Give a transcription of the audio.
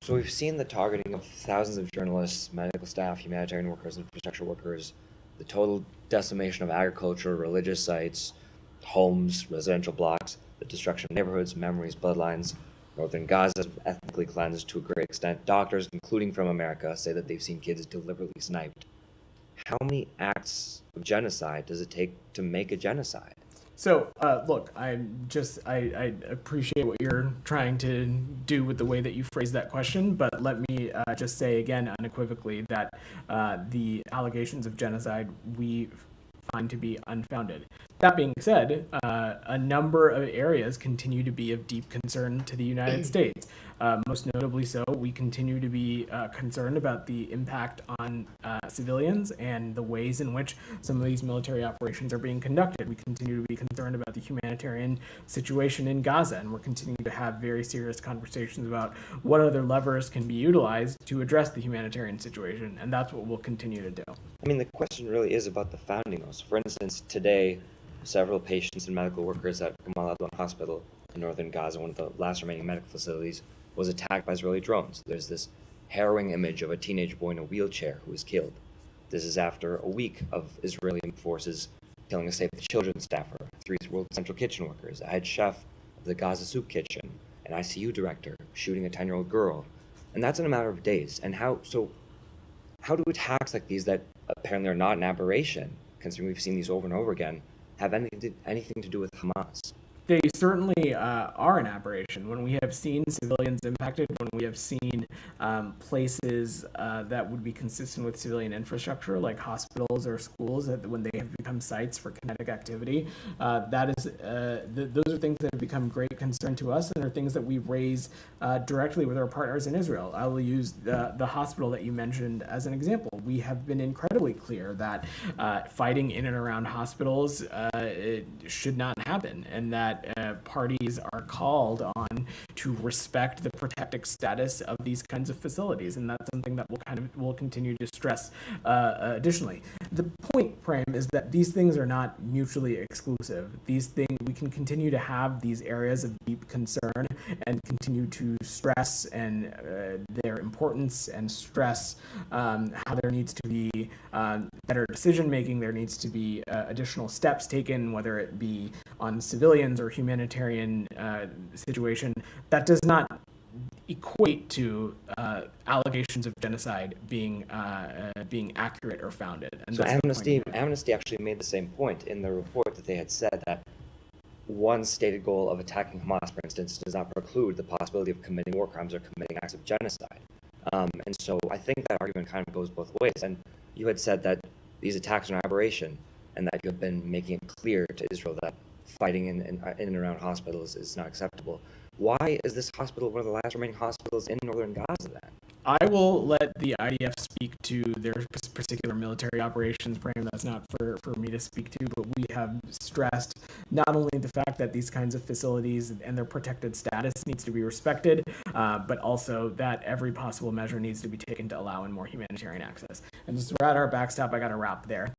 So we've seen the targeting of thousands of journalists, medical staff, humanitarian workers, infrastructure workers, the total decimation of agriculture, religious sites, homes, residential blocks, the destruction of neighborhoods, memories, bloodlines. Northern Gaza is ethnically cleansed to a great extent. Doctors, including from America, say that they've seen kids deliberately sniped. How many acts of genocide does it take to make a genocide? So, look, I appreciate what you're trying to do with the way that you phrase that question, but let me just say again unequivocally that the allegations of genocide we find to be unfounded. That being said, a number of areas continue to be of deep concern to the United States. Most notably so, we continue to be concerned about the impact on civilians and the ways in which some of these military operations are being conducted. We continue to be concerned about the humanitarian situation in Gaza, and we're continuing to have very serious conversations about what other levers can be utilized to address the humanitarian situation, and that's what we'll continue to do. I mean, the question really is about the founding laws. For instance, today, several patients and medical workers at Gamal Adwan Hospital in northern Gaza, one of the last remaining medical facilities, was attacked by Israeli drones. There's this harrowing image of a teenage boy in a wheelchair who was killed. This is after a week of Israeli forces killing a Save the Children staffer, 3 World Central Kitchen workers, a head chef of the Gaza Soup Kitchen, an ICU director shooting a 10-year-old girl. And that's in a matter of days. And how do attacks like these that apparently are not an aberration, considering we've seen these over and over again, have anything to do with Hamas? They certainly are an aberration. When we have seen civilians impacted, when we have seen places that would be consistent with civilian infrastructure, like hospitals or schools, when they have become sites for kinetic activity, those are things that have become great concern to us and are things that we raise directly with our partners in Israel. I will use the hospital that you mentioned as an example. We have been incredibly clear that fighting in and around hospitals it should not happen, and that parties are called on to respect the protected status of these kinds of facilities, and that's something that we'll continue to stress additionally. The point, Prem, is that these things are not mutually exclusive. These things, we can continue to have these areas of deep concern and continue to stress and their importance and stress how there needs to be better decision making. There needs to be additional steps taken, whether it be on civilians or humanitarian situation. That does not equate to allegations of genocide being accurate or founded. And so Amnesty actually made the same point in the report, that they had said that one stated goal of attacking Hamas, for instance, does not preclude the possibility of committing war crimes or committing acts of genocide. And so I think that argument kind of goes both ways. And you had said that these attacks are an aberration, and that you have been making it clear to Israel that fighting in and around hospitals is not acceptable. Why is this hospital one of the last remaining hospitals in northern Gaza then? I will let the IDF speak to their particular military operations, Prem. That's not for me to speak to, but we have stressed not only the fact that these kinds of facilities and their protected status needs to be respected, but also that every possible measure needs to be taken to allow in more humanitarian access. And since we're at our backstop, I got to wrap there.